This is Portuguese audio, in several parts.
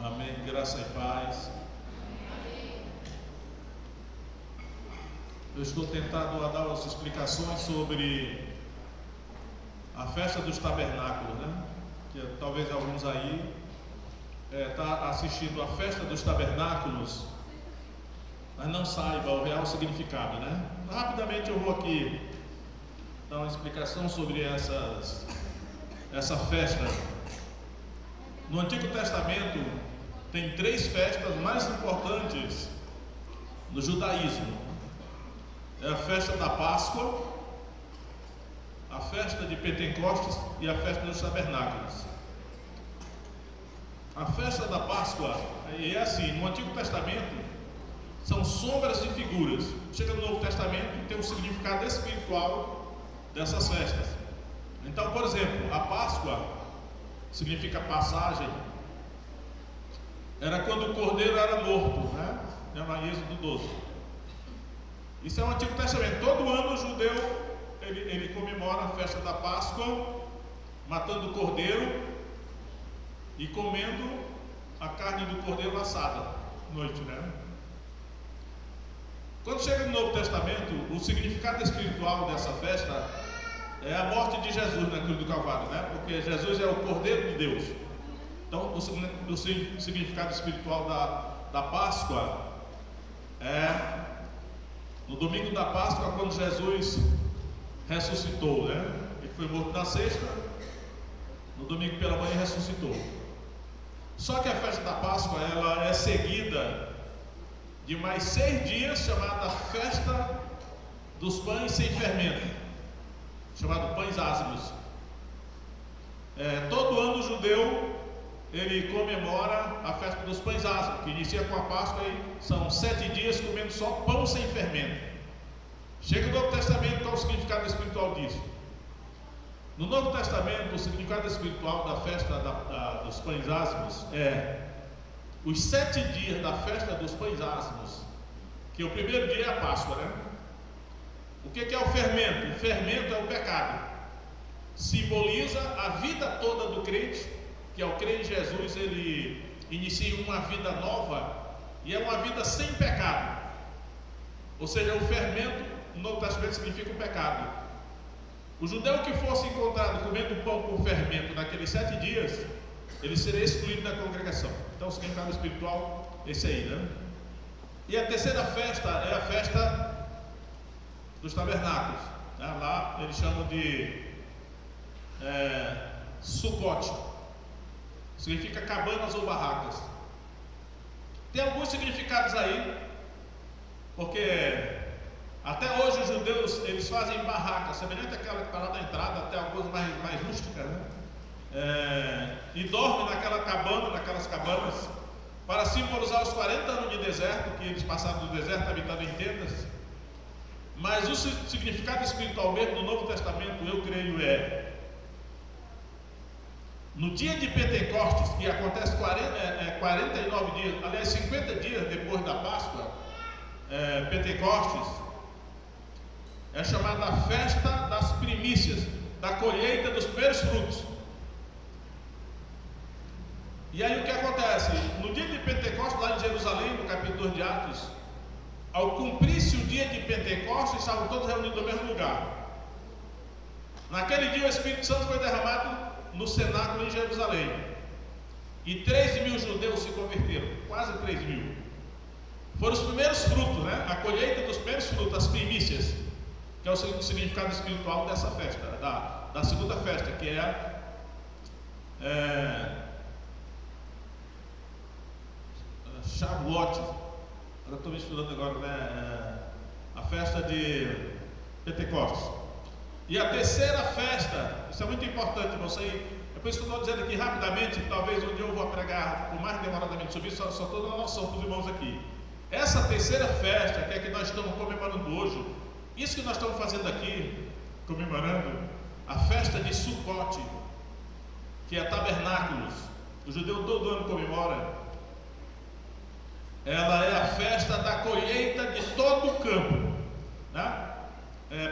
Amém. Graça e paz. Eu estou tentando dar as explicações sobre a festa dos tabernáculos, né? Que talvez alguns aí tá assistindo a festa dos tabernáculos, mas não saiba o real significado, né? Rapidamente eu vou aqui dar uma explicação sobre essa festa. No Antigo Testamento tem 3 festas mais importantes no judaísmo. É a festa da Páscoa, a festa de Pentecostes e a festa dos tabernáculos. A festa da Páscoa é assim: no Antigo Testamento são sombras e figuras. Chega no Novo Testamento, Testamento tem um significado espiritual dessas festas. Então, por exemplo, a Páscoa significa passagem. Era quando o cordeiro era morto, né? Em Êxodo 12. Isso é o Antigo Testamento. Todo ano o judeu ele comemora a festa da Páscoa, matando o cordeiro e comendo a carne do cordeiro assada à noite, né? Quando chega no Novo Testamento, o significado espiritual dessa festa é a morte de Jesus na cruz do Calvário, né? Porque Jesus é o Cordeiro de Deus. Então, o significado espiritual da Páscoa é no domingo da Páscoa, quando Jesus ressuscitou, né? Ele foi morto na sexta, no domingo pela manhã ressuscitou. Só que a festa da Páscoa ela é seguida de mais 6 dias, chamada Festa dos Pães Sem Fermento, chamado Pães Ázimos. Todo ano o judeu ele comemora a festa dos pães ázimos, que inicia com a Páscoa e são 7 dias comendo só pão sem fermento. Chega no Novo Testamento, qual é o significado espiritual disso? No Novo Testamento, o significado espiritual da festa dos pães ázimos é os 7 dias da festa dos pães ázimos, que o primeiro dia é a Páscoa, né? O que é o fermento? O fermento é o pecado. Simboliza a vida toda do crente, que ao crer em Jesus ele inicia uma vida nova e é uma vida sem pecado. Ou seja, o fermento no Novo Testamento significa o pecado. O judeu que fosse encontrado comendo pão com fermento naqueles 7 dias, ele seria excluído da congregação. Então o significado espiritual é esse aí, né? E a terceira festa é a festa dos tabernáculos, né? Lá eles chamam de Sucote, significa cabanas ou barracas. Tem alguns significados aí, porque até hoje os judeus eles fazem barracas, semelhante àquela que está lá na entrada, até algumas mais rústicas, né? E dormem naquela cabana, naquelas cabanas, para simbolizar os 40 anos de deserto que eles passaram no deserto habitando em tendas. Mas o significado espiritual mesmo do Novo Testamento, eu creio, no dia de Pentecostes, que acontece 49 dias, aliás 50 dias depois da Páscoa, Pentecostes, é chamada a festa das primícias, da colheita dos primeiros frutos. E aí o que acontece? No dia de Pentecostes, lá em Jerusalém, no capítulo 2 de Atos, ao cumprir-se o dia de Pentecostes, estavam todos reunidos no mesmo lugar. Naquele dia o Espírito Santo foi derramado no cenáculo em Jerusalém, e 3.000 judeus se converteram, quase 3.000. Foram os primeiros frutos, né? A colheita dos primeiros frutos, as primícias, que é o significado espiritual dessa festa, da segunda festa, que é Shavuot. Eu estou misturando agora, né? A festa de Pentecostes. E a terceira festa, isso é muito importante, você. É por isso que eu estou dizendo aqui rapidamente, talvez um dia eu vou pregar com mais demoradamente sobre isso, só estou dando noção para os irmãos aqui. Essa terceira festa, que é que nós estamos comemorando hoje, isso que nós estamos fazendo aqui, comemorando, a festa de Sucote, que é tabernáculos, o judeu todo ano comemora. Ela é a festa da colheita de todo o campo, né?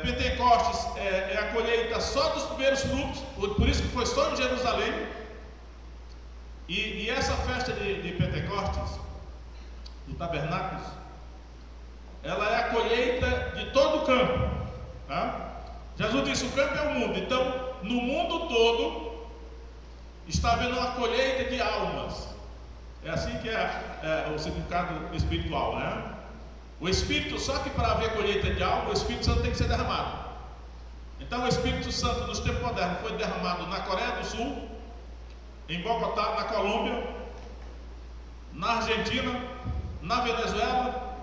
Pentecostes é a colheita só dos primeiros frutos, por isso que foi só em Jerusalém. E essa festa de Pentecostes, de tabernáculos, ela é a colheita de todo o campo, tá? Jesus disse: o campo é o mundo. Então no mundo todo está havendo uma colheita de almas. É assim que é o significado espiritual, né? O Espírito, só que para haver colheita de alma, o Espírito Santo tem que ser derramado. Então o Espírito Santo nos tempos modernos foi derramado na Coreia do Sul, em Bogotá, na Colômbia, na Argentina, na Venezuela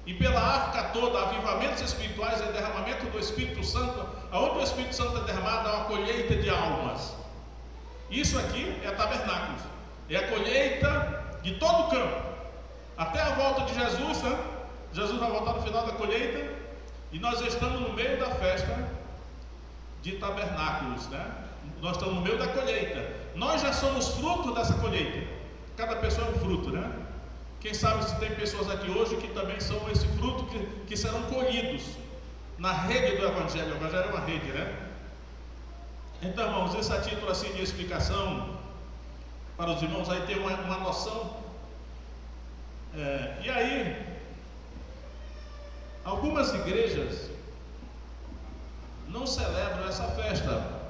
e pela África toda. Avivamentos espirituais é derramamento do Espírito Santo. Aonde o Espírito Santo é derramado, há uma colheita de almas. Isso aqui é tabernáculos, é a colheita de todo o campo, até a volta de Jesus, né? Jesus vai voltar no final da colheita, E nós estamos no meio da festa de tabernáculos, né? Nós estamos no meio da colheita. Nós já somos fruto dessa colheita. Cada pessoa é um fruto, né? Quem sabe se tem pessoas aqui hoje que também são esse fruto que serão colhidos na rede do Evangelho. O Evangelho é uma rede, né? Então, irmãos, esse é título assim de explicação para os irmãos aí ter uma noção. E aí, algumas igrejas não celebram essa festa.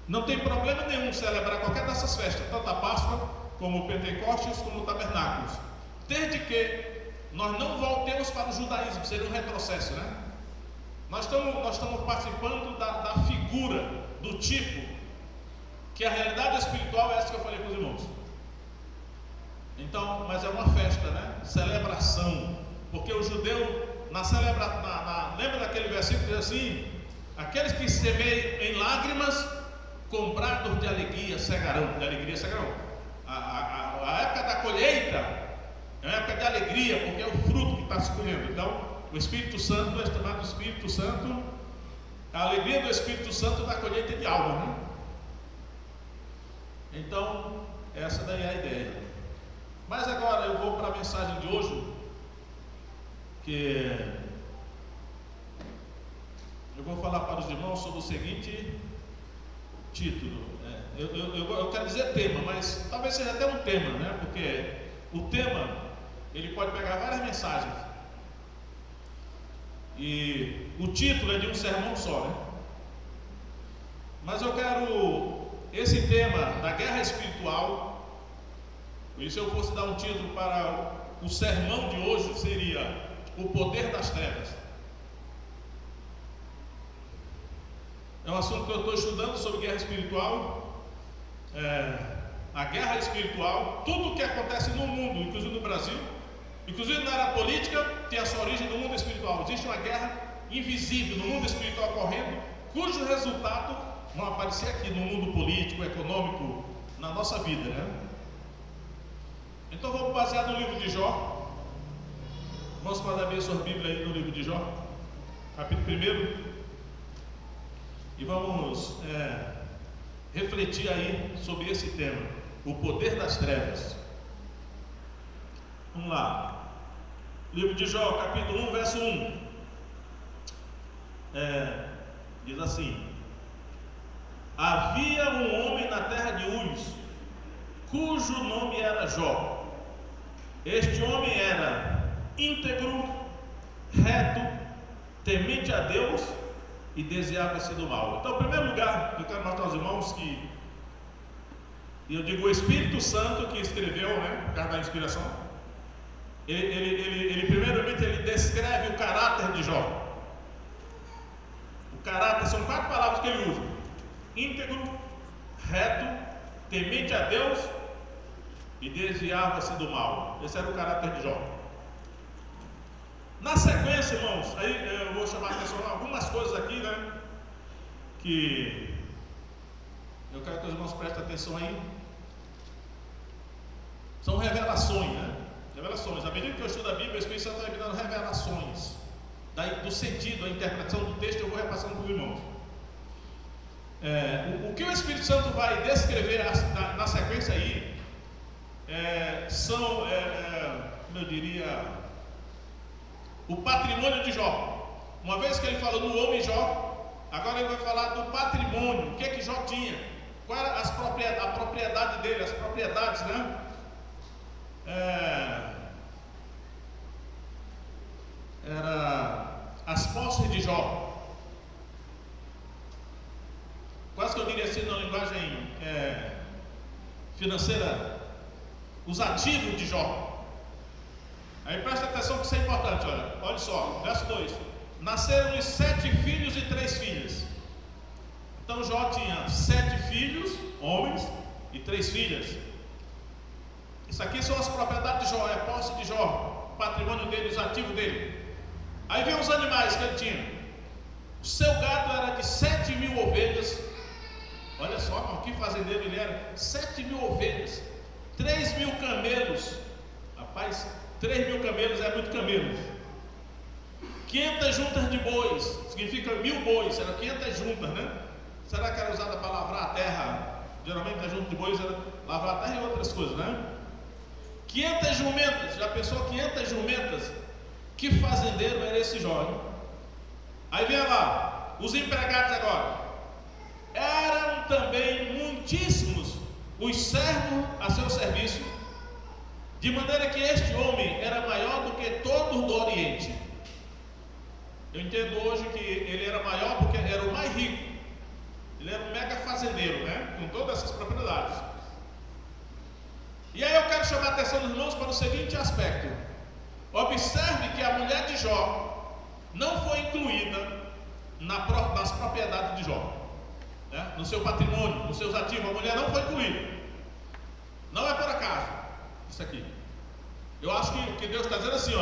Não tem problema nenhum celebrar qualquer dessas festas, tanto a Páscoa, como o Pentecostes, como o Tabernáculos, desde que nós não voltemos para o judaísmo, seria um retrocesso, né? Nós estamos participando da figura, do tipo, que a realidade espiritual é essa que eu falei para os irmãos. Então, mas é uma festa, né? Celebração, porque o judeu, lembra daquele versículo que diz assim: aqueles que semeiam em lágrimas, comprados de alegria cegarão. A época da colheita é uma época de alegria, porque é o fruto que está se colhendo. Então, o Espírito Santo é chamado Espírito Santo, a alegria do Espírito Santo da colheita de alma, né? Então, essa daí é a ideia. Mas agora eu vou para a mensagem de hoje, que eu vou falar para os irmãos sobre o seguinte título. Eu quero dizer tema, mas talvez seja até um tema, né? Porque o tema, ele pode pegar várias mensagens. E o título é de um sermão só, né? Mas eu quero esse tema da guerra espiritual. E se eu fosse dar um título para o sermão de hoje, seria o poder das trevas. É um assunto que eu estou estudando sobre guerra espiritual. A guerra espiritual, tudo o que acontece no mundo, inclusive no Brasil, inclusive na área política, tem a sua origem no mundo espiritual. Existe uma guerra invisível no mundo espiritual ocorrendo, cujo resultado vão aparecer aqui no mundo político, econômico, na nossa vida, né? Então vamos basear no livro de Jó. Vamos podem abrir suas Bíblias aí no livro de Jó, capítulo 1, e vamos refletir aí sobre esse tema, o poder das trevas. Vamos lá, livro de Jó, capítulo 1, verso 1, diz assim: havia um homem na terra de Uz, cujo nome era Jó. Este homem era íntegro, reto, temente a Deus e desviava-se do mal. Então, em primeiro lugar, eu quero mostrar aos irmãos que, e eu digo o Espírito Santo que escreveu, né, por causa da inspiração, ele primeiramente ele descreve o caráter de Jó. O caráter, são 4 palavras que ele usa: íntegro, reto, temente a Deus e desviava-se do mal. Esse era o caráter de Jó. Na sequência, irmãos, aí eu vou chamar a atenção a algumas coisas aqui, né, que eu quero que os irmãos prestem atenção aí. São revelações, né? Revelações. À medida que eu estudo a Bíblia, o Espírito Santo vai me dando revelações do sentido, a interpretação do texto, eu vou repassando para os irmãos. O que o Espírito Santo vai descrever na sequência aí são, como eu diria, o patrimônio de Jó. Uma vez que ele falou do homem Jó, agora ele vai falar do patrimônio, o que Jó tinha, qual era a propriedade dele, as propriedades, né? Era as posses de Jó. Quase que eu diria assim, na linguagem financeira, os ativos de Jó. Aí presta atenção que isso é importante, olha só, verso 2: nasceram-lhe 7 filhos e 3 filhas. Então Jó tinha 7 filhos, homens, e 3 filhas. Isso aqui são as propriedades de Jó, é a posse de Jó, o patrimônio dele, os ativos dele. Aí vem os animais que ele tinha. O seu gado era de 7.000 ovelhas. Olha só, que fazendeiro ele era. 7.000 ovelhas, 3.000 camelos. Rapaz, 3.000 camelos é muito camelo. 500 juntas de bois, significa 1.000 bois, era 500 juntas, né? Será que era usada para lavrar a terra? Geralmente a junta de bois era lavrar a terra e outras coisas, né? 500 jumentas, já pensou 500 jumentas? Que fazendeiro era esse jovem? Aí vem lá, os empregados agora. Eram também muitíssimos os servos a seu serviço, de maneira que este homem era maior do que todos do Oriente. Eu entendo hoje que ele era maior porque era o mais rico. Ele era um mega fazendeiro, né? Com todas essas propriedades. E aí eu quero chamar a atenção dos irmãos para o seguinte aspecto. Observe que a mulher de Jó não foi incluída nas propriedades de Jó, né? No seu patrimônio, nos seus ativos. A mulher não foi incluída. Não é por acaso isso aqui. Eu acho que Deus está dizendo assim,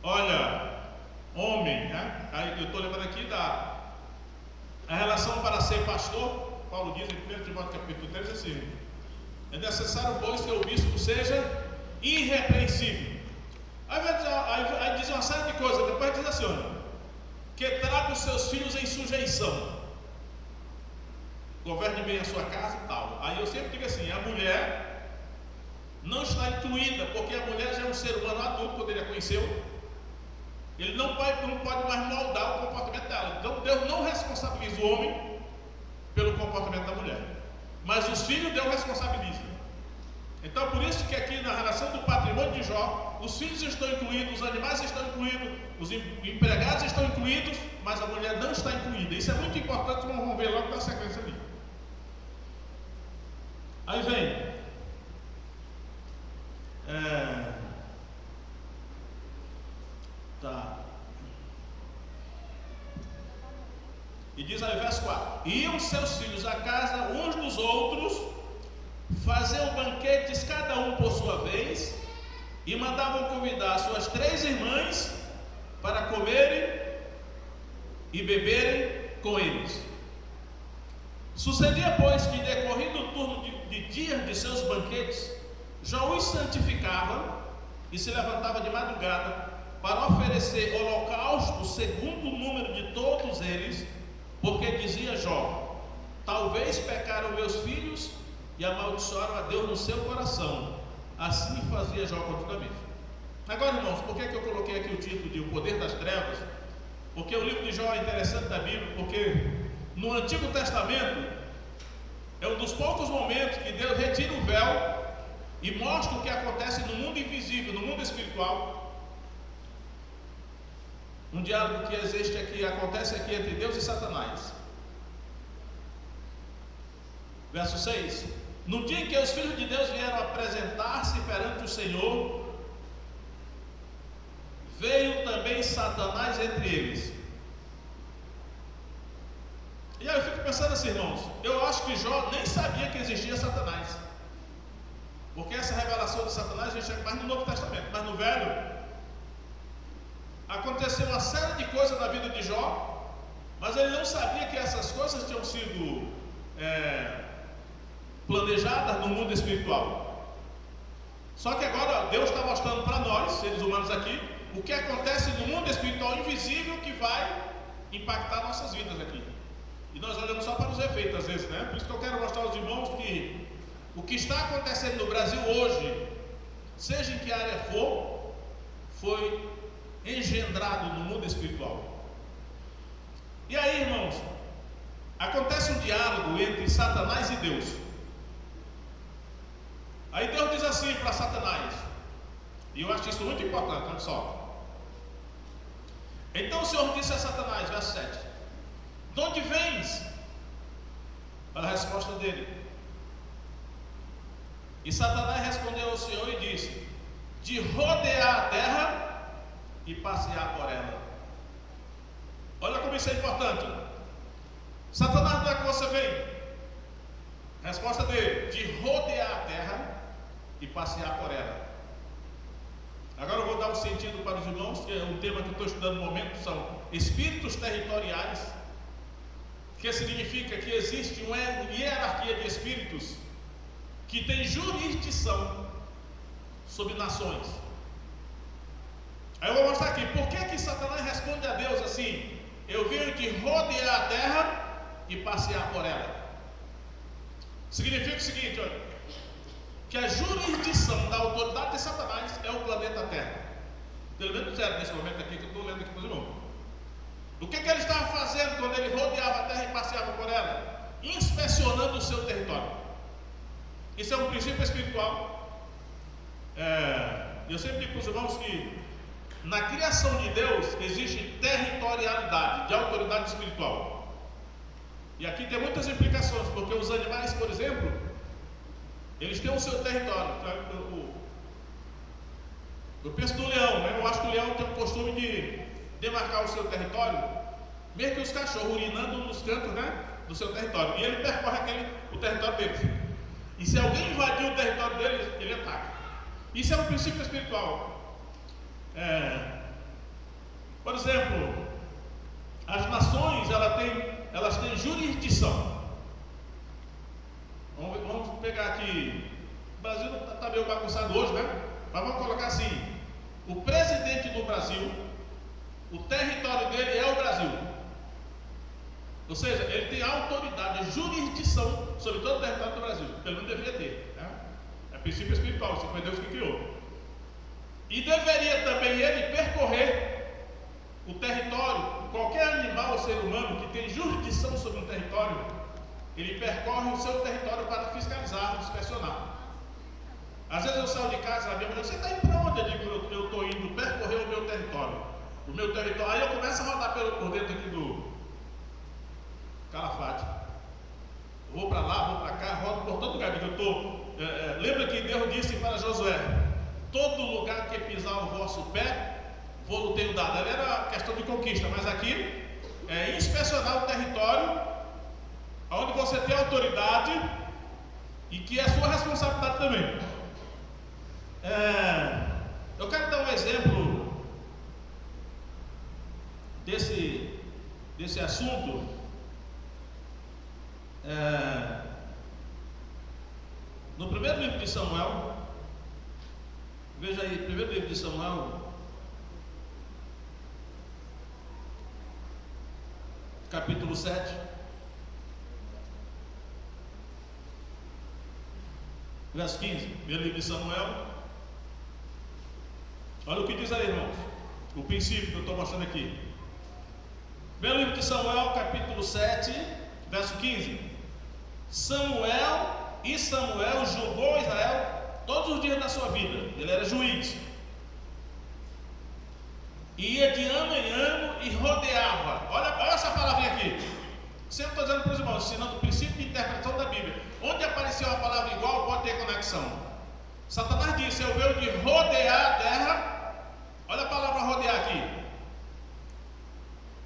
olha, homem, né? Aí eu estou lembrando aqui da relação para ser pastor. Paulo diz em 1 Timóteo capítulo 3 assim: é necessário, pois, que o bispo seja irrepreensível. Aí diz uma série de coisas. Depois diz assim, que traga os seus filhos em sujeição, governe bem a sua casa e tal. Aí eu sempre digo assim, a mulher não está incluída, porque a mulher já é um ser humano adulto, quando ele a conheceu. Ele não pode mais moldar o comportamento dela. Então Deus não responsabiliza o homem pelo comportamento da mulher, mas os filhos Deus responsabiliza. Então por isso que aqui na relação do patrimônio de Jó, os filhos estão incluídos, os animais estão incluídos, os empregados estão incluídos, mas a mulher não está incluída. Isso é muito importante, vamos ver logo na sequência ali. Aí vem e diz aí, verso 4: iam seus filhos à casa uns dos outros, faziam banquetes cada um por sua vez, e mandavam convidar suas 3 irmãs para comerem e beberem com eles. Sucedia, pois, que decorrido o turno de dias de seus banquetes, Jó os santificava e se levantava de madrugada para oferecer holocausto segundo o número de todos eles, porque dizia Jó: talvez pecaram meus filhos e amaldiçoaram a Deus no seu coração. Assim fazia Jó continuamente. Agora, irmãos, por que eu coloquei aqui o título de O Poder das Trevas? Porque o livro de Jó é interessante da Bíblia, porque no Antigo Testamento é um dos poucos momentos que Deus retira o véu e mostra o que acontece no mundo invisível, no mundo espiritual. Um diálogo que existe aqui, acontece aqui entre Deus e Satanás. Verso 6: no dia em que os filhos de Deus vieram apresentar-se perante o Senhor, veio também Satanás entre eles. E aí eu fico pensando assim, irmãos, eu acho que Jó nem sabia que existia Satanás, porque essa revelação de Satanás a gente chega mais no Novo Testamento, mas no Velho aconteceu uma série de coisas na vida de Jó, mas ele não sabia que essas coisas tinham sido planejadas no mundo espiritual. Só que agora Deus está mostrando para nós, seres humanos aqui, o que acontece no mundo espiritual invisível que vai impactar nossas vidas aqui. E nós olhamos só para os efeitos às vezes, né? Por isso que eu quero mostrar aos irmãos que o que está acontecendo no Brasil hoje, seja em que área for, foi engendrado no mundo espiritual. E aí, irmãos, acontece um diálogo entre Satanás e Deus. Aí Deus diz assim para Satanás, e eu acho isso muito importante, olha só. Então o Senhor disse a Satanás, verso 7: de onde vens? A resposta dele. E Satanás respondeu ao Senhor e disse: de rodear a terra e passear por ela. Olha como isso é importante. Satanás, onde é que você vem? Resposta dele: de rodear a terra e passear por ela. Agora eu vou dar um sentido para os irmãos, que é um tema que eu estou estudando no momento, são espíritos territoriais, que significa que existe uma hierarquia de espíritos que tem jurisdição sobre nações. Aí eu vou mostrar aqui, por que Satanás responde a Deus assim: eu venho de rodear a terra e passear por ela. Significa o seguinte, olha, que a jurisdição da autoridade de Satanás é o planeta Terra. Pelo menos zero nesse momento aqui, que eu estou lendo aqui para os irmãos. O que ele estava fazendo quando ele rodeava a terra e passeava por ela? Inspecionando o seu território. Isso é um princípio espiritual. Eu sempre digo para os irmãos que na criação de Deus existe territorialidade, de autoridade espiritual. E aqui tem muitas implicações, porque os animais, por exemplo, eles têm o seu território. Eu penso no leão, né? Eu acho que o leão tem o costume de demarcar o seu território, mesmo que os cachorros urinando nos cantos, né, do seu território. E ele percorre o território deles. E se alguém invadir o território deles, ele ataca. Isso é um princípio espiritual. Por exemplo, as nações elas têm jurisdição. Vamos pegar aqui. O Brasil está meio bagunçado hoje, né? Mas vamos colocar assim: o presidente do Brasil, o território dele é o Brasil. Ou seja, ele tem autoridade, jurisdição sobre todo o território do Brasil. Pelo menos deveria ter, né? É princípio espiritual, isso foi Deus que criou. E deveria também ele percorrer o território. Qualquer animal ou ser humano que tem jurisdição sobre um território, ele percorre o seu território para fiscalizar, inspecionar. Às vezes eu saio de casa, a minha mulher: você está indo para onde? Eu digo: eu estou indo percorrer o meu território. O meu território. Aí eu começo a rodar por dentro aqui do Calafate. Vou para lá, vou para cá, rodo por todo lugar. Lembra que Deus disse para Josué: todo lugar que pisar o vosso pé, vou tenho dado. Ali era questão de conquista, mas aqui é inspecionar o território onde você tem autoridade e que é sua responsabilidade também. Eu quero dar um exemplo desse assunto. No primeiro livro de Samuel, veja aí, primeiro livro de Samuel, capítulo 7, verso 15. Primeiro livro de Samuel. Olha o que diz aí, irmãos, o princípio que eu estou mostrando aqui. Primeiro livro de Samuel, capítulo 7, verso 15. Samuel julgou Israel todos os dias da sua vida. Ele era juiz. Ia de ano em ano e rodeava. Olha essa palavrinha aqui. Sempre estou dizendo para os irmãos, ensinando o princípio de interpretação da Bíblia. Onde apareceu uma palavra igual, pode ter conexão. Satanás disse: eu venho de rodear a terra. Olha a palavra rodear aqui.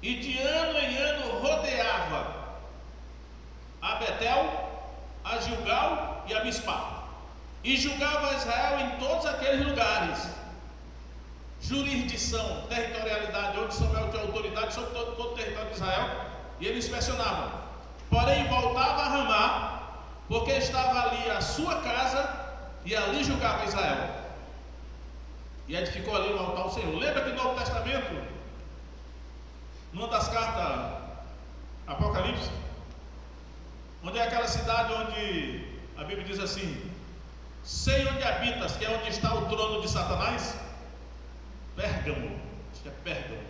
E de ano em ano rodeava a Betel, a Gilgal e a Mispá. E julgava Israel em todos aqueles lugares. Jurisdição, territorialidade, onde Samuel tinha autoridade sobre todo o território de Israel. E ele inspecionava. Porém voltava a Ramá, porque estava ali a sua casa, e ali julgava Israel. E edificou ali um altar ao Senhor. Lembra que no Novo Testamento, numa das cartas, Apocalipse, onde é aquela cidade onde a Bíblia diz assim: sei onde habitas, que é onde está o trono de Satanás? Pérgamo, acho que é Pérgamo.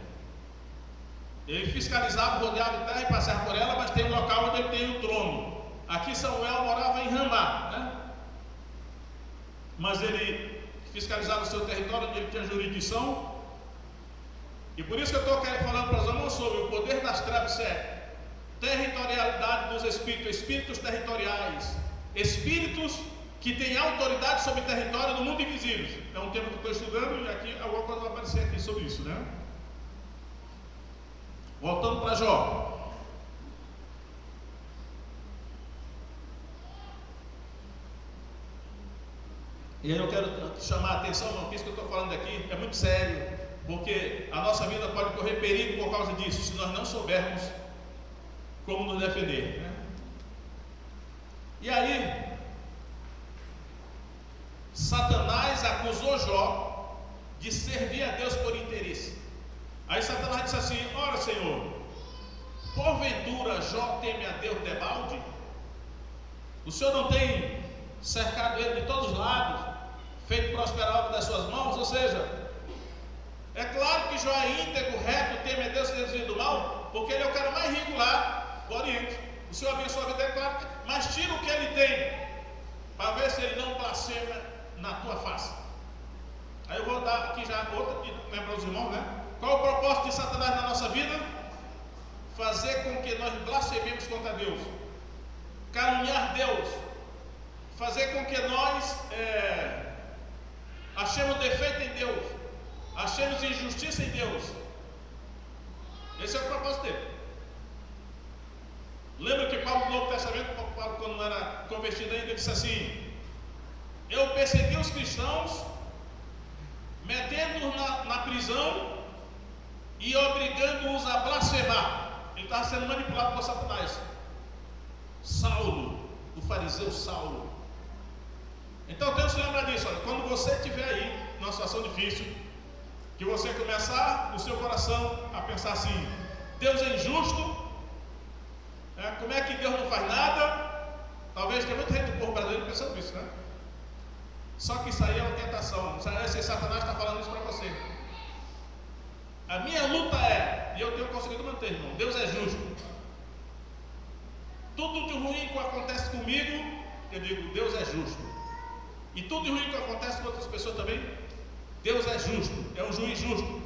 Ele fiscalizava, rodeava a terra e passava por ela, mas tem um local onde ele tem o trono. Aqui Samuel morava em Ramá, né? Mas ele fiscalizava o seu território, onde ele tinha jurisdição. E por isso que eu estou falando para os irmãos sobre o poder das trevas, é territorialidade dos espíritos, espíritos territoriais, espíritos que têm autoridade sobre território no mundo invisível. É um tema que eu estou estudando e aqui alguma coisa vai aparecer aqui sobre isso, né? Voltando para Jó. E aí eu quero chamar a atenção, não, que isso que eu estou falando aqui é muito sério, porque a nossa vida pode correr perigo por causa disso, se nós não soubermos como nos defender, né? E aí, Satanás acusou Jó de servir a Deus por interesse. Aí Satanás disse assim: ora, Senhor, porventura Jó teme a Deus debalde? O Senhor não tem cercado ele de todos os lados, feito prosperar a obra das suas mãos? Ou seja, é claro que Jó é íntegro, reto, teme a Deus e desvia do mal, porque ele é o cara mais rico lá do Oriente. O Senhor abençoa a vida dele, claro, mas tira o que ele tem, para ver se ele não blasfema na tua face. Aí eu vou dar aqui já outra, que lembra os irmãos, né? Qual o propósito de Satanás na nossa vida? Fazer com que nós blasfememos contra Deus, caluniar Deus, fazer com que nós achemos defeito em Deus, achemos injustiça em Deus. Esse é o propósito dele. Lembra que Paulo no Novo Testamento, Paulo, quando não era convertido ainda, disse assim: eu persegui os cristãos, metendo-os na prisão e obrigando-os a blasfemar. Ele estava sendo manipulado por Satanás. Saulo, o fariseu Saulo. Então temos que lembrar disso. Olha, quando você estiver aí numa situação difícil, que você começar no seu coração a pensar assim: Deus é injusto, como é que Deus não faz nada? Talvez tenha muita gente do povo brasileiro pensando nisso, né? Só que isso aí é uma tentação. Isso aí é se Satanás está falando isso para você. A minha luta e eu tenho conseguido manter, irmão, Deus é justo. Tudo de ruim que acontece comigo, eu digo, Deus é justo. E tudo de ruim que acontece com outras pessoas também, Deus é justo, é um juiz justo.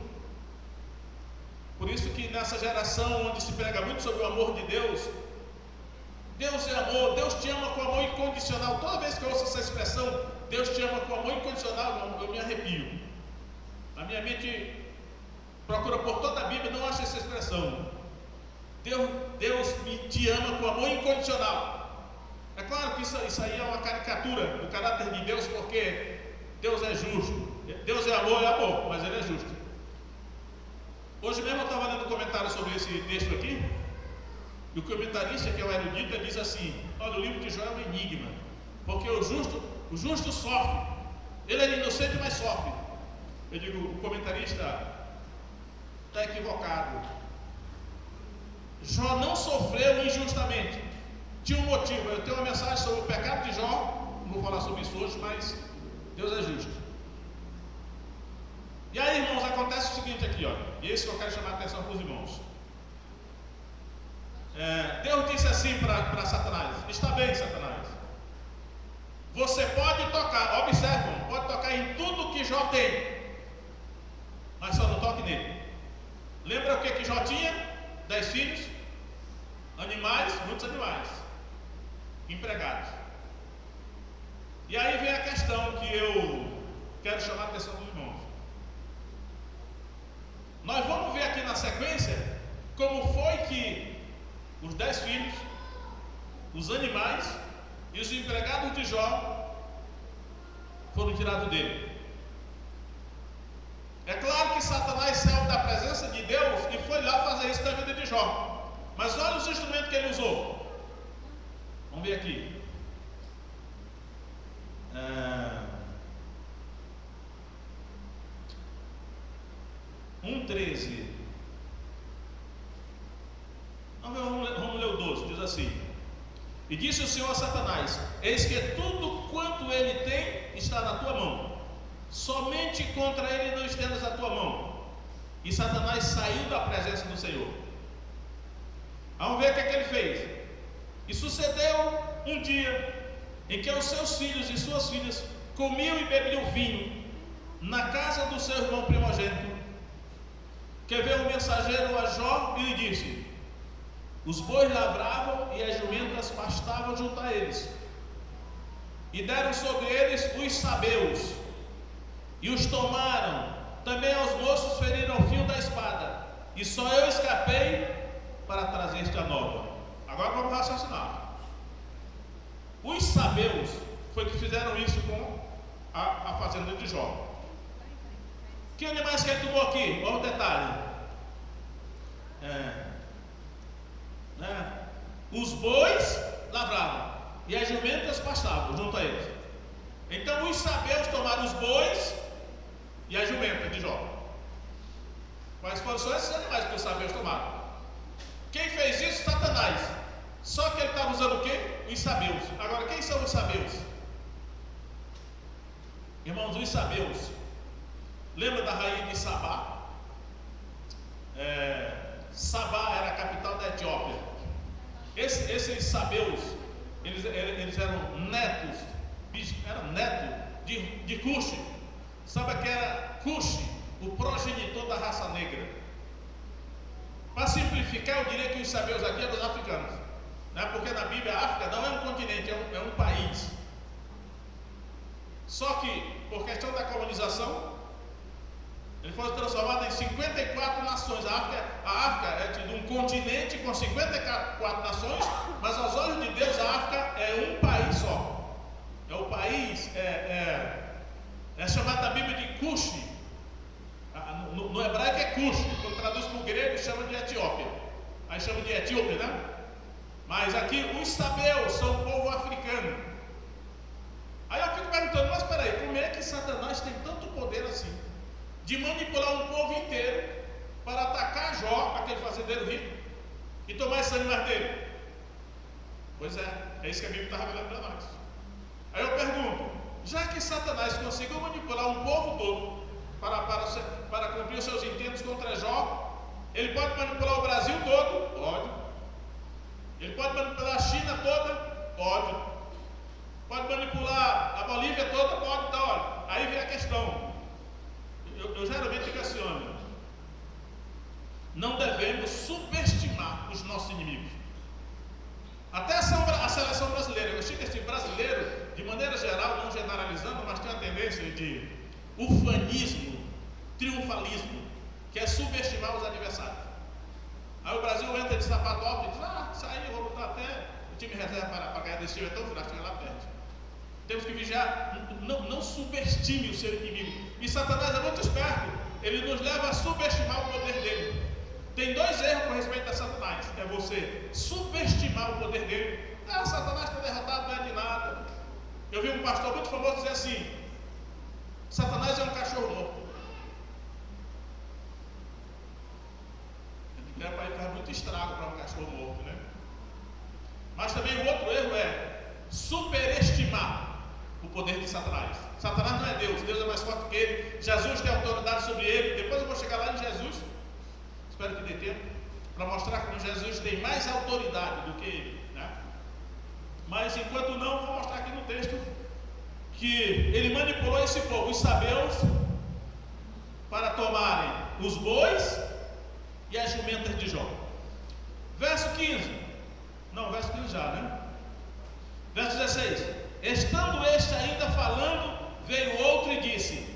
Por isso que nessa geração onde se prega muito sobre o amor de Deus, Deus é amor, Deus te ama com amor incondicional. Toda vez que eu ouço essa expressão, Deus te ama com amor incondicional, eu me arrepio. A minha mente procura por toda a Bíblia, não acha essa expressão. Deus te ama com amor incondicional. É claro que isso aí é uma caricatura do caráter de Deus, porque Deus é justo. Deus é amor, mas Ele é justo. Hoje mesmo eu estava lendo um comentário sobre esse texto aqui, e o comentarista, que é o erudito, ele diz assim: olha, o livro de Jó é um enigma, porque o justo sofre. Ele é inocente, mas sofre. Eu digo, o comentarista está equivocado. Jó não sofreu injustamente, tinha um motivo. Eu tenho uma mensagem sobre o pecado de Jó, não vou falar sobre isso hoje, mas Deus é justo. E aí, irmãos, acontece o seguinte aqui, ó, e esse que eu quero chamar a atenção para os irmãos. Deus disse assim para Satanás: está bem, Satanás, você pode tocar, observam, pode tocar em tudo que Jó tem, mas só não toque nele. Lembra o que Jó tinha? 10 filhos, animais, muitos animais, empregados. E aí vem a questão que eu quero chamar a atenção dos irmãos. Nós vamos ver aqui na sequência como foi que os 10 filhos, os animais e os empregados de Jó foram tirados dele. É claro que Satanás saiu da presença de Deus e foi lá fazer isso na vida de Jó. Mas olha os instrumentos que ele usou. Vamos ver aqui. 1:13. Vamos ler o 12. Diz assim: e disse o Senhor a Satanás: eis que tudo quanto ele tem está na tua mão, somente contra ele não estendas a tua mão. E Satanás saiu da presença do Senhor. Vamos ver o que ele fez. E sucedeu um dia em que os seus filhos e suas filhas comiam e bebiam vinho na casa do seu irmão primogênito, que veio um mensageiro a Jó e lhe disse: os bois lavravam e as jumentas pastavam junto a eles, e deram sobre eles os sabeus, e os tomaram. Também aos moços feriram o fio da espada, e só eu escapei para trazer-te a nova. Agora vamos raciocinar. Os sabeus foi que fizeram isso com a fazenda de Jó. Que animais que ele tomou aqui? Olha o detalhe. Os bois lavravam e as jumentas pastavam junto a eles. Então os sabeus tomaram os bois e a jumenta de Jó. Quais foram só esses animais que os sabeus tomaram? Quem fez isso? Satanás. Só que ele estava usando o quê? Os sabeus. Agora, quem são os sabeus? Irmãos, os sabeus. Lembra da rainha de Sabá? Sabá era a capital da Etiópia. Esses sabeus, eles eram netos de Cuxi. Sabe que era Cuxi, o progenitor da raça negra. Para simplificar, eu diria que os sabeus aqui eram os africanos, né? Porque na Bíblia a África não é um continente, é um país. Só que, por questão da colonização, ele foi transformado em 54 nações. A África é tido um continente com 54 nações, mas aos olhos de Deus a África é um país só. É o país, é chamado na Bíblia de Cuxi. No hebraico é Cuxi, quando traduz para o grego chama de Etiópia. Aí chama de Etíope, né? Mas aqui os sabeus são o povo africano. Aí eu fico perguntando, mas peraí, como é que Satanás tem tanto poder assim? De manipular um povo inteiro para atacar Jó, aquele fazendeiro rico, e tomar esse animais dele? Pois é isso que a Bíblia está revelando para nós. Aí eu pergunto, já que Satanás conseguiu manipular um povo todo para cumprir os seus intentos contra Jó, ele pode manipular o Brasil todo? Pode. Ele pode manipular a China toda? Pode. Pode manipular a Bolívia toda? Pode. Então, olha, aí vem a questão. Eu geralmente digo assim, olha, não devemos subestimar os nossos inimigos. Até a seleção brasileira, eu achei que esse brasileiro, de maneira geral, não generalizando, mas tem uma tendência de ufanismo, triunfalismo, que é subestimar os adversários. Aí o Brasil entra de sapato alto e diz, isso aí eu vou botar até o time reserva para ganhar desse time, é tão frágil, chega lá perto. Temos que vigiar, não subestime o seu inimigo. E Satanás é muito esperto, ele nos leva a subestimar o poder dele. Tem dois erros com respeito a Satanás: é você subestimar o poder dele. Satanás está derrotado, não é de nada. Eu vi um pastor muito famoso dizer assim: Satanás é um cachorro morto. Faz muito estrago para um cachorro morto, né? Mas também o outro erro é superestimar o poder de Satanás. Satanás não é Deus, Deus é mais forte que ele. Jesus tem autoridade sobre ele. Depois eu vou chegar lá em Jesus, espero que dê tempo, para mostrar que Jesus tem mais autoridade do que ele, né? Mas enquanto não, vou mostrar aqui no texto que ele manipulou esse povo, os sabeus, para tomarem os bois e as jumentas de Jó. Verso 15, verso 15 já, né? Verso 16: estando este ainda falando, veio outro e disse: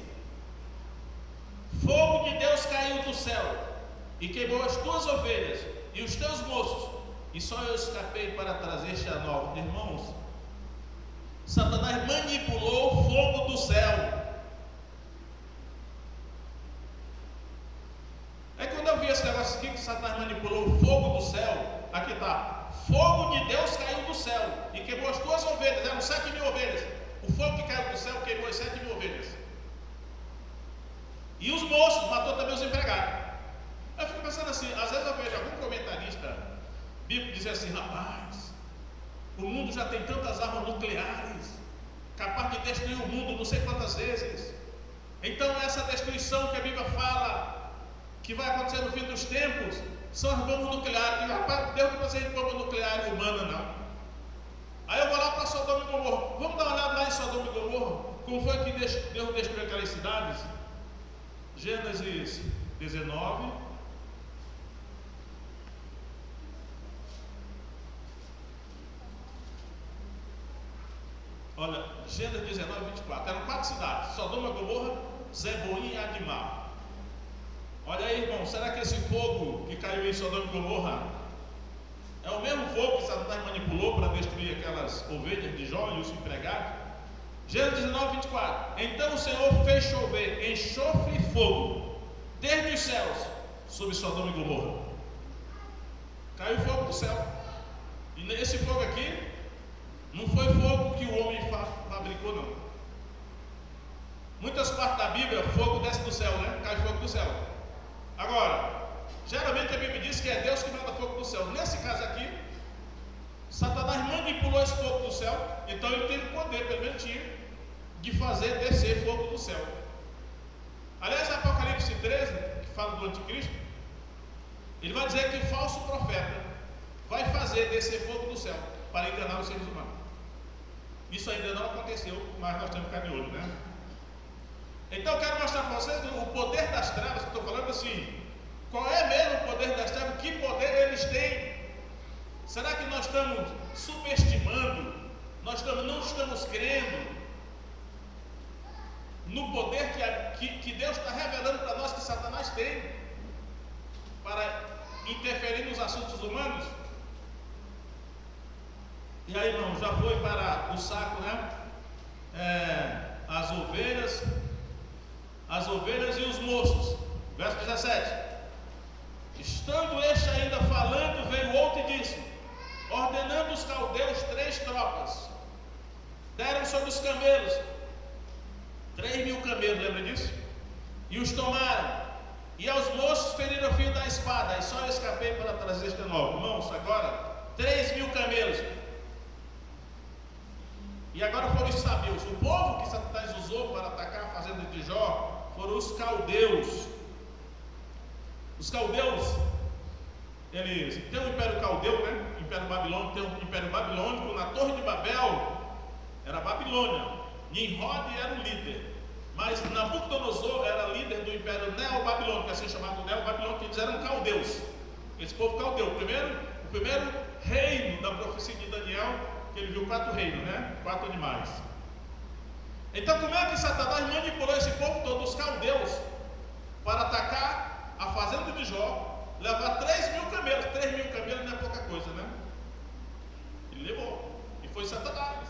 fogo de Deus caiu do céu e queimou as tuas ovelhas e os teus moços, e só eu escapei para trazer-te a nova. Irmãos, Satanás manipulou o fogo do céu. Aí quando eu vi esse negócio aqui, que Satanás manipulou o fogo do céu, aqui está: fogo de Deus caiu do céu e queimou as tuas ovelhas. Eram 7.000 ovelhas. O fogo que caiu do céu queimou as 7.000 ovelhas. E os moços, matou também os empregados. Eu fico pensando assim, às vezes eu vejo algum comentarista bíblico dizer assim: rapaz, o mundo já tem tantas armas nucleares, capaz de destruir o mundo não sei quantas vezes. Então essa destruição que a Bíblia fala que vai acontecer no fim dos tempos são as bombas nucleares. E, rapaz, Deus não precisa de bomba nuclear humana, não. Aí eu vou lá para Sodoma e Gomorra. Vamos dar uma olhada lá em Sodoma e Gomorra, como foi que Deus destruiu aquelas cidades? Gênesis 19. Olha, Gênesis 19, 24. Eram 4 cidades: Sodoma, Gomorra, Zeboim e Adimá. Olha aí, irmão, será que esse fogo que caiu em Sodoma e Gomorra é o mesmo fogo que Satanás manipulou para destruir aquelas ovelhas de Jó e os empregados? Gênesis 19, 24. Então o Senhor fez chover enxofre e fogo desde os céus sobre Sodoma e Gomorra. Caiu fogo do céu. E esse fogo aqui não foi fogo que o homem fabricou, não. Muitas partes da Bíblia, fogo desce do céu, né? Cai fogo do céu. Agora, geralmente a Bíblia diz que é Deus que manda fogo do céu. Nesse caso aqui, Satanás manipulou esse fogo do céu, então ele tem o poder, pelo menos tinha, de fazer descer fogo do céu. Aliás, Apocalipse 13, que fala do anticristo, ele vai dizer que o falso profeta vai fazer descer fogo do céu para enganar os seres humanos. Isso ainda não aconteceu, mas nós temos carne e olho, né? Então eu quero mostrar para vocês o poder das trevas, que eu estou falando assim. Qual é mesmo o poder das trevas? Que poder eles têm? Será que nós estamos subestimando? Nós não estamos crendo no poder que Deus está revelando para nós que Satanás tem para interferir nos assuntos humanos? E aí, irmão, já foi para o saco, né? As ovelhas e os moços. Verso 17. Estando este ainda falando, veio outro e disse: ordenando os caldeus 3 tropas, deram sobre os camelos, 3.000 camelos, lembra disso? E os tomaram, e aos moços feriram o fio da espada, e só eu escapei para trazer este novo. Irmãos, agora 3.000 camelos. E agora foram os sabios. O povo que Satanás usou para atacar a fazenda de Jó foram os caldeus. Os caldeus, eles tem o Império Caldeu, né? O Império Babilônico, tem o Império Babilônico. Na Torre de Babel era Babilônia. Nimrod era o líder. Mas Nabucodonosor era líder do Império Neo-Babilônico, assim chamado Neo-Babilônico, que eles eram caldeus. Esse povo caldeu. O primeiro reino da profecia de Daniel, que ele viu 4 reinos, né? 4 animais. Então, como é que Satanás manipulou esse povo todo, os caldeus, para atacar a fazenda de Jó, levar 3.000 camelos? 3.000 camelos não é pouca coisa, né? Ele levou. E foi Satanás.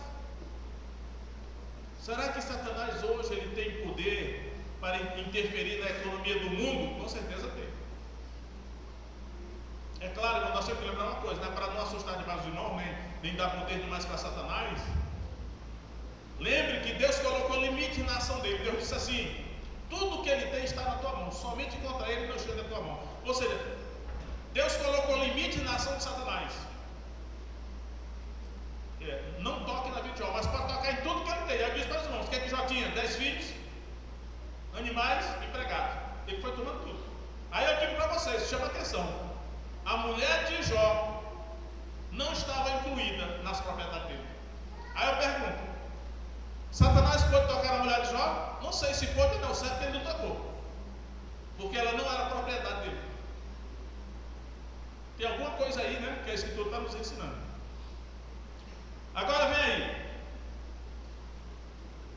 Será que Satanás hoje ele tem poder para interferir na economia do mundo? Com certeza tem. É claro, nós temos que lembrar uma coisa, né? Para não assustar demais os irmãos, nem dar poder demais para Satanás. Lembre que Deus colocou limite na ação dele. Deus disse assim: tudo que ele tem está na tua mão, somente contra ele não chega na tua mão. Ou seja, Deus colocou limite na ação de Satanás. Não toque na vida de Jó, mas pode tocar em tudo que ele tem. Aí disse para os irmãos: o que é que Jó tinha? 10 filhos, animais, empregados. Ele foi tomando tudo. Aí eu digo para vocês, chama atenção: a mulher de Jó não estava incluída nas propriedades dele. Aí eu pergunto: Satanás pode tocar na mulher de Jó? Não sei se pode, não, certo que ele não tocou, porque ela não era propriedade dele. Tem alguma coisa aí, né, que a Escritura está nos ensinando. Agora vem aí,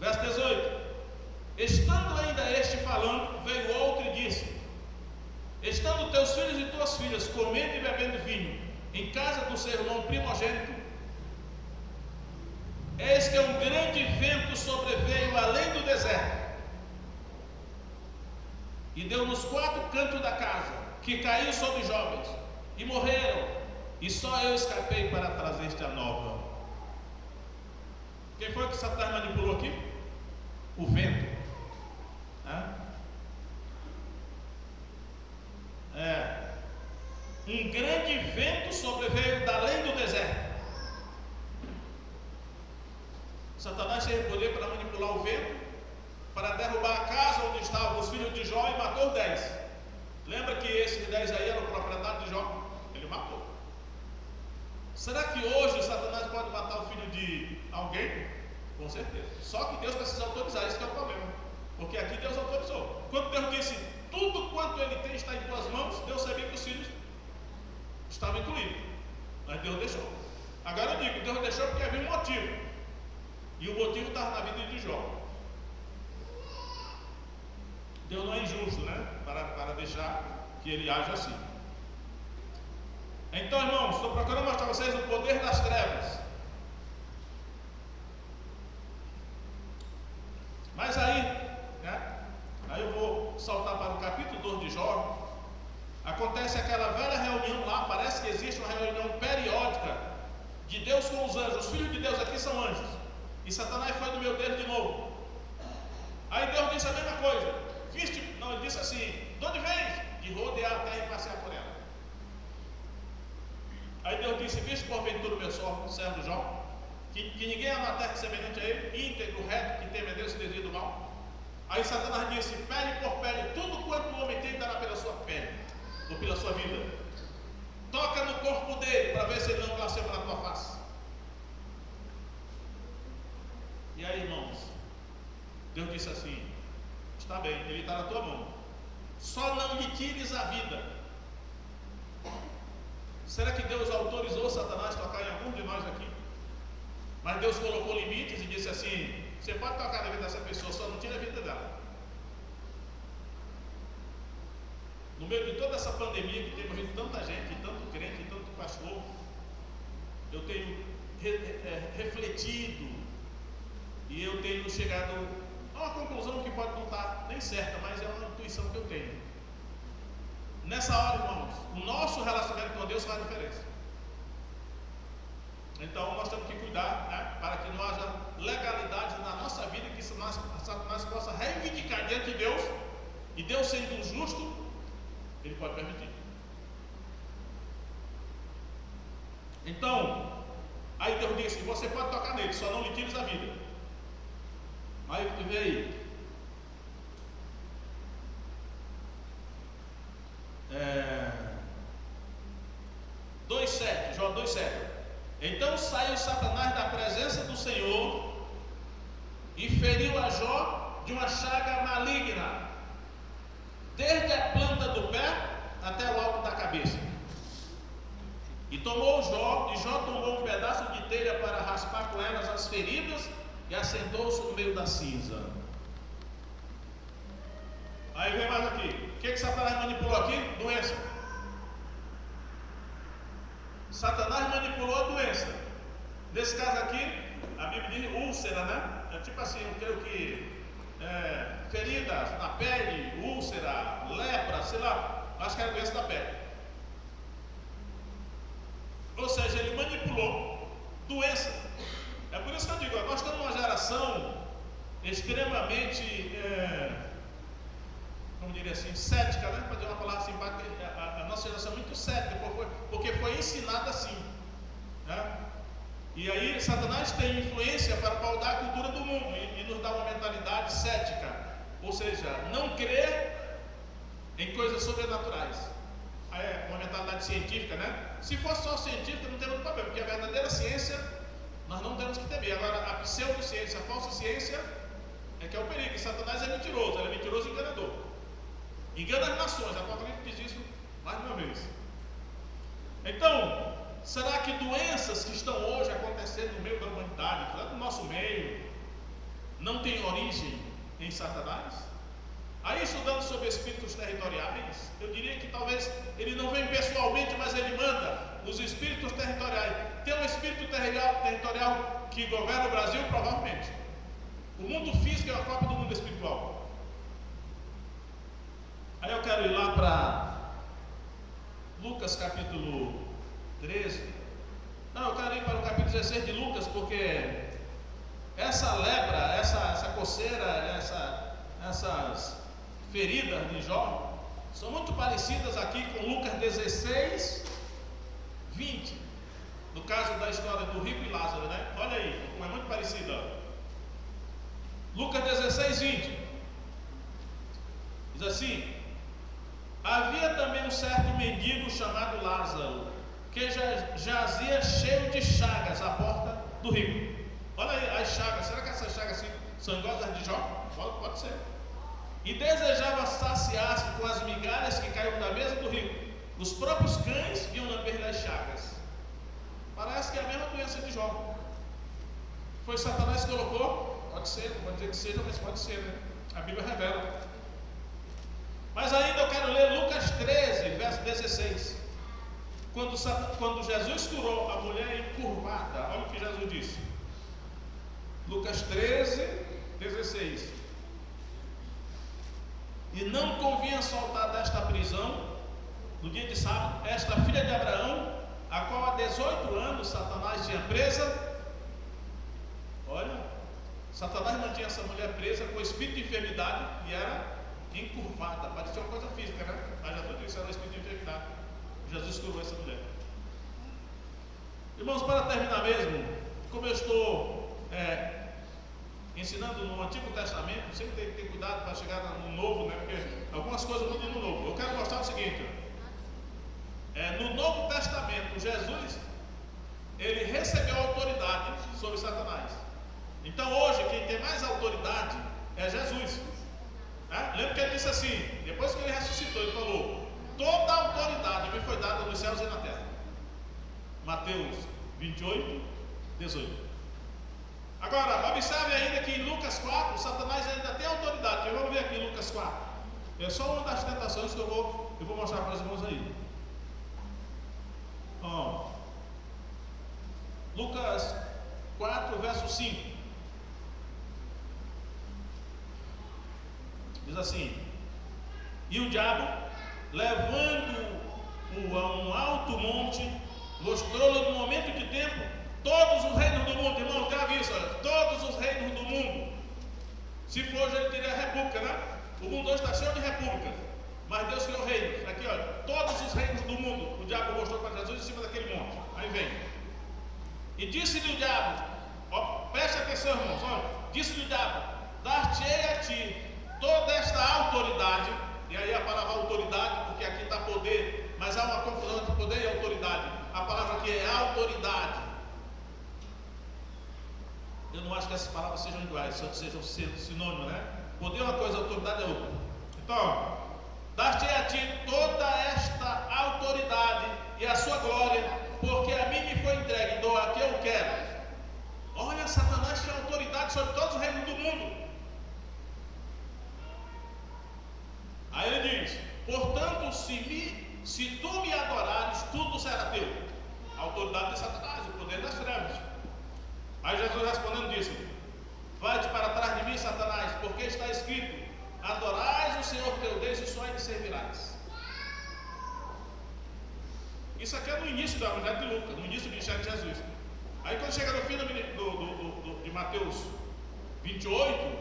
verso 18: estando ainda este falando, veio outro e disse: estando teus filhos e tuas filhas comendo e bebendo vinho em casa do seu irmão primogênito, eis que um grande vento sobreveio além do deserto e deu nos 4 cantos da casa, que caiu sobre os jovens e morreram, e só eu escapei para trazer-te a nova. Quem foi que Satanás manipulou aqui? O vento. Um grande vento sobreveio da além do deserto. Satanás teve poder para manipular o vento, para derrubar a casa onde estavam os filhos de Jó, e matou 10. Lembra que esses 10 aí eram propriedade de Jó? Ele matou. Será que hoje Satanás pode matar o filho de alguém? Com certeza. Só que Deus precisa autorizar, isso que é o problema. Porque aqui Deus autorizou. Quando Deus disse: tudo quanto ele tem está em tuas mãos, Deus sabia que os filhos estavam incluídos. Mas Deus deixou. Agora eu digo, Deus deixou porque havia um motivo. E o motivo estava na vida de Jó. Deus não é injusto, né? Para deixar que ele age assim. Então, irmãos, estou procurando mostrar a vocês o poder das trevas. Mas aí, né? Aí eu vou saltar para o capítulo 2 de Jó. Acontece aquela velha reunião lá. Parece que existe uma reunião periódica de Deus com os anjos. Os filhos de Deus aqui são anjos. E Satanás foi no meio deles de novo. Aí Deus disse a mesma coisa. Não, ele disse assim: de onde vens? De rodear a terra e passear por ela. Aí Deus disse: viste porventura o meu servo Jó, que ninguém há na terra semelhante a ele, íntegro, reto, que teme a Deus e desvia do mal. Aí Satanás disse: pele por pele, tudo quanto o homem tem dará pela sua pele, ou pela sua vida. Toca no corpo dele, para ver se ele não blasfema na tua face. E aí, irmãos, Deus disse assim: está bem, ele está na tua mão, só não lhe tires a vida. Será que Deus autorizou Satanás a tocar em algum de nós aqui? Mas Deus colocou limites e disse assim: você pode tocar na vida dessa pessoa, só não tira a vida dela. No meio de toda essa pandemia que tem morrido tanta gente, tanto crente, tanto pastor, eu tenho refletido e eu tenho chegado a uma conclusão que pode não estar nem certa, mas é uma intuição que eu tenho. Nessa hora, irmãos, o nosso relacionamento com Deus faz diferença. Então nós temos que cuidar, né, para que não haja legalidade na nossa vida, que Satanás possa reivindicar diante de Deus, e Deus sendo justo, ele pode permitir. Então, aí Deus disse: você pode tocar nele, só não lhe tires a vida. Aí vê aí, Jó 2,7. Então saiu Satanás da presença do Senhor e feriu a Jó de uma chaga maligna, desde a planta do pé até o alto da cabeça. E tomou Jó tomou um pedaço de telha para raspar com elas as feridas e assentou-se no meio da cinza. Aí vem mais aqui. O que Satanás manipulou aqui? Doença. Satanás manipulou a doença. Nesse caso aqui, a Bíblia diz úlcera, né? É tipo assim, eu creio que feridas na pele, úlcera, lepra, sei lá, acho que era doença da pele. Ou seja, ele manipulou doença. É por isso que eu digo, nós estamos numa geração extremamente, como diria assim, cética, né? Para dizer uma palavra assim, a nossa geração é muito cética, porque foi ensinada assim, né? E aí Satanás tem influência para moldar a cultura do mundo e nos dá uma mentalidade cética, ou seja, não crer em coisas sobrenaturais. É uma mentalidade científica, né? Se fosse só científica, não tem muito problema, porque a verdadeira ciência nós não temos que temer. Agora, a pseudociência, a falsa ciência, é que é o perigo. E Satanás é mentiroso, ele é mentiroso e enganador. Engana as nações, a Apocalipse diz isso mais uma vez. Então, será que doenças que estão hoje acontecendo no meio da humanidade, no nosso meio, não têm origem em Satanás? Aí, estudando sobre espíritos territoriais, eu diria que talvez ele não vem pessoalmente, mas ele manda os espíritos territoriais. Tem um espírito territorial que governa o Brasil? Provavelmente. O mundo físico é uma cópia do mundo espiritual. Aí eu quero ir lá para Lucas capítulo 13. Não, eu quero ir para o capítulo 16 de Lucas, porque essa lepra, essa coceira, essas feridas de Jó são muito parecidas aqui com Lucas 16, 20, no caso da história do rico e Lázaro, né? Olha aí, como é muito parecida. Lucas 16, 20 diz assim: havia também um certo mendigo chamado Lázaro, que jazia cheio de chagas à porta do rico. Olha aí as chagas. Será que essas chagas são iguais às de Jó? Pode ser. E desejava saciar-se com as migalhas que caíam da mesa do rico. Os próprios cães vinham lamber as chagas. Parece que é a mesma doença de Jó. Foi Satanás que colocou? Pode ser, não pode dizer que seja, mas pode ser, né? A Bíblia revela. Mas ainda eu quero ler Lucas 13, verso 16. Quando Jesus curou a mulher encurvada, olha o que Jesus disse. Lucas 13, 16. E não convinha soltar desta prisão, no dia de sábado, esta filha de Abraão, a qual há 18 anos Satanás tinha presa. Olha, Satanás mantinha essa mulher presa com o espírito de enfermidade e era encurvada, parecia uma coisa física, né? Mas já tudo isso era um espírito de enfermidade. Jesus curou essa mulher. Irmãos, para terminar mesmo, como eu estou ensinando no Antigo Testamento, sempre tem que ter cuidado para chegar no Novo, né? Porque algumas coisas mudam no Novo. Eu quero mostrar o seguinte: no Novo Testamento, Jesus, ele recebeu autoridade sobre Satanás. Então hoje, quem tem mais autoridade é Jesus. Lembra que ele disse assim, depois que ele ressuscitou, ele falou: toda a autoridade me foi dada nos céus e na terra. Mateus 28, 18. Agora, observe ainda que em Lucas 4, Satanás ainda tem autoridade. Vamos ver aqui em Lucas 4. É só uma das tentações que eu vou mostrar para os irmãos aí. Lucas 4, verso 5. Diz assim: e o diabo, levando-o a um alto monte, mostrou-lhe no momento de tempo todos os reinos do mundo. Irmão, já viu isso? Todos os reinos do mundo. Se for hoje, ele diria república, né? O mundo hoje está cheio de repúblicas, mas Deus criou reinos. Aqui, olha, todos os reinos do mundo. O diabo mostrou para Jesus em cima daquele monte. Aí vem: e disse-lhe o diabo, preste atenção, irmãos, olha, disse-lhe o diabo: dar-te-ei a ti toda esta autoridade. E aí a palavra autoridade, porque aqui está poder, mas há uma confusão entre poder e autoridade. A palavra aqui é autoridade. Eu não acho que essas palavras sejam iguais, sejam sinônimos, né? Poder é uma coisa, autoridade é outra. Então, dar-te-ei a ti toda esta autoridade e a sua glória, porque a mim me foi entregue, dou a quem eu quero. Olha, Satanás tinha autoridade sobre todos os reinos do mundo. Aí ele diz: portanto, se tu me adorares, tudo será teu. A autoridade de Satanás, o poder das trevas. Aí Jesus respondendo disse: vai-te para trás de mim, Satanás, porque está escrito: adorais o Senhor teu Deus e só ele servirás. Isso aqui é no início do Evangelho de Lucas, no início do ministério de Jesus. Aí quando chega no fim de Mateus 28,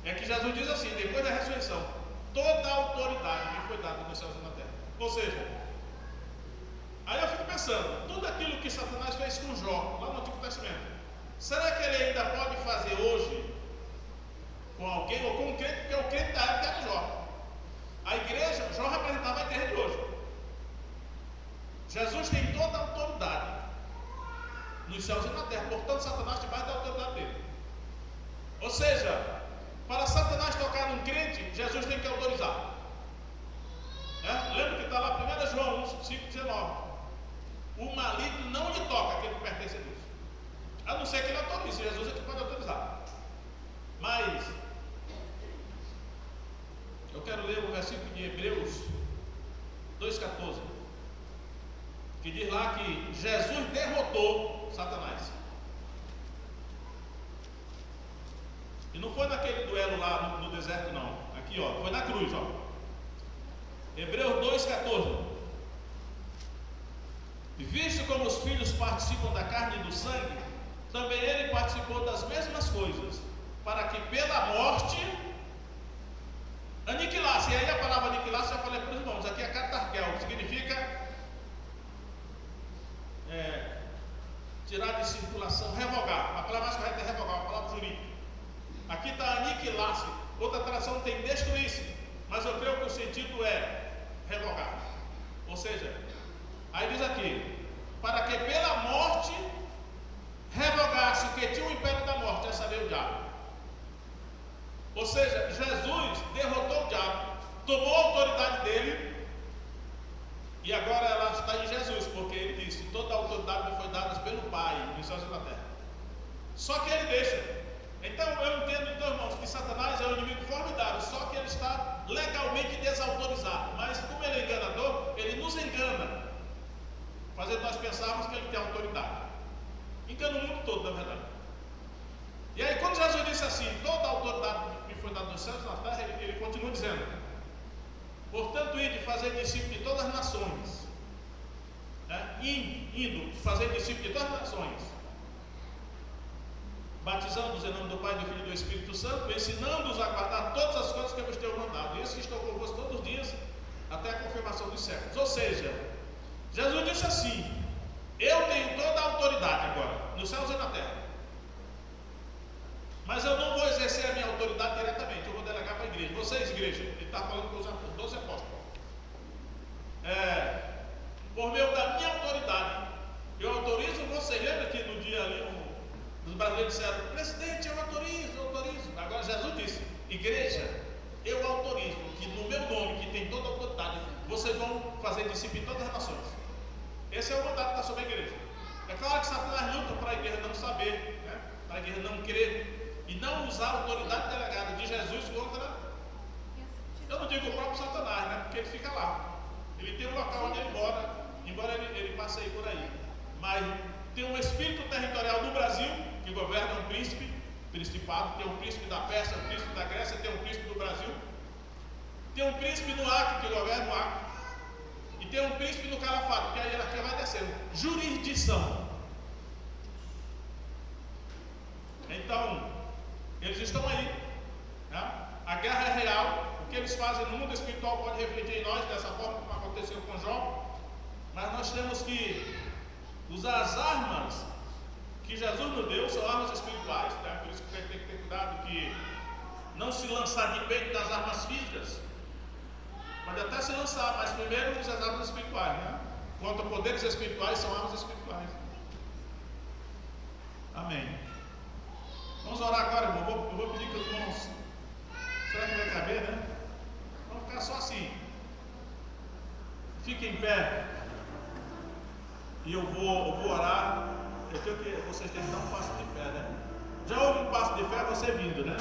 é que Jesus diz assim, depois da ressurreição: toda a autoridade me foi dada nos céus e na terra. Ou seja, aí eu fico pensando, tudo aquilo que Satanás fez com Jó, lá no Antigo Testamento, será que ele ainda pode fazer hoje com alguém ou com um crente? Porque o crente da época era Jó. A igreja, Jó representava a igreja de hoje. Jesus tem toda a autoridade nos céus e na terra, portanto Satanás debaixo da autoridade dele. Ou seja, para Satanás tocar num crente, Jesus tem que autorizar. Lembra que está lá 1 João 5,19: o maligno não lhe toca aquele que pertence a Deus, a não ser que ele autorize. Jesus é que pode autorizar. Mas eu quero ler o versículo de Hebreus 2,14, que diz lá que Jesus derrotou Satanás. E não foi naquele duelo lá no deserto, não. Aqui, ó, foi na cruz, ó. Hebreus 2,14. Visto como os filhos participam da carne e do sangue, também ele participou das mesmas coisas, para que pela morte aniquilasse. E aí a palavra aniquilasse, já falei para os irmãos, aqui é catarquel, que significa tirar de circulação, revogar. A palavra mais correta é revogar, a palavra jurídica. Aqui está aniquilasse, outra tradução tem destruir-se, mas eu creio que o sentido é revogar. Ou seja, aí diz aqui: para que pela morte revogasse o que tinha o império da morte, essa lei o diabo. Ou seja, Jesus derrotou o diabo, tomou a autoridade dele, e agora ela está em Jesus, porque ele disse: toda a autoridade me foi dada pelo Pai, nos céus e na terra. Só que ele deixa. Então eu entendo, então, irmãos, que Satanás é um inimigo formidável, só que ele está legalmente desautorizado. Mas como ele é enganador, ele nos engana, fazendo nós pensarmos que ele tem autoridade. Engana o mundo todo, na verdade. E aí quando Jesus disse assim: toda a autoridade me foi dada nos céus e na terra, ele continua dizendo: portanto, ide fazer discípulos de todas as nações, indo fazer discípulos de todas as nações, batizando-os em nome do Pai, do Filho e do Espírito Santo, ensinando-os a guardar todas as coisas que eu vos tenho mandado. E esse estou convosco todos os dias, até a confirmação dos séculos. Ou seja, Jesus disse assim: eu tenho toda a autoridade agora, nos céus e na terra. Mas eu não vou exercer a minha autoridade diretamente, eu vou delegar para a igreja. Vocês, igreja, ele está falando com os 12 apóstolos. Por meio da minha autoridade, eu autorizo vocês. Lembra que no dia ali os brasileiros disseram: presidente, eu autorizo. Agora Jesus disse: igreja, eu autorizo que no meu nome, que tem toda a autoridade, vocês vão fazer discípulos em todas as nações. Esse é o mandato que está sobre a igreja. É claro que Satanás luta para a igreja não saber, né? Para a igreja não crer e não usar a autoridade delegada de Jesus contra, eu não digo o próprio Satanás, né? Porque ele fica lá. Ele tem um local onde ele mora, embora ele passeie por aí. Mas tem um espírito territorial no Brasil que governa um príncipe, principado. Tem um príncipe da Pérsia, um príncipe da Grécia, tem um príncipe do Brasil. Tem um príncipe no Acre que governa o Acre. E tem um príncipe no Calafato, que a hierarquia vai descendo. Jurisdição. Então, eles estão aí, né? A guerra é real. O que eles fazem no mundo espiritual pode refletir em nós dessa forma como aconteceu com Jó. Mas nós temos que usar as armas que Jesus nos deu, são armas espirituais, tá? Por isso que tem que ter cuidado que não se lançar de peito das armas físicas. Pode até se lançar, mas primeiro usar as armas espirituais, né? Contra poderes espirituais, são armas espirituais. Amém. Vamos orar agora, irmão. Eu vou pedir que os irmãos. Será que vai caber, né? Vamos ficar só assim. Fique em pé. E eu vou orar. Eu quero que vocês tenham que dar um passo de fé, né? Já houve um passo de fé você vindo, né?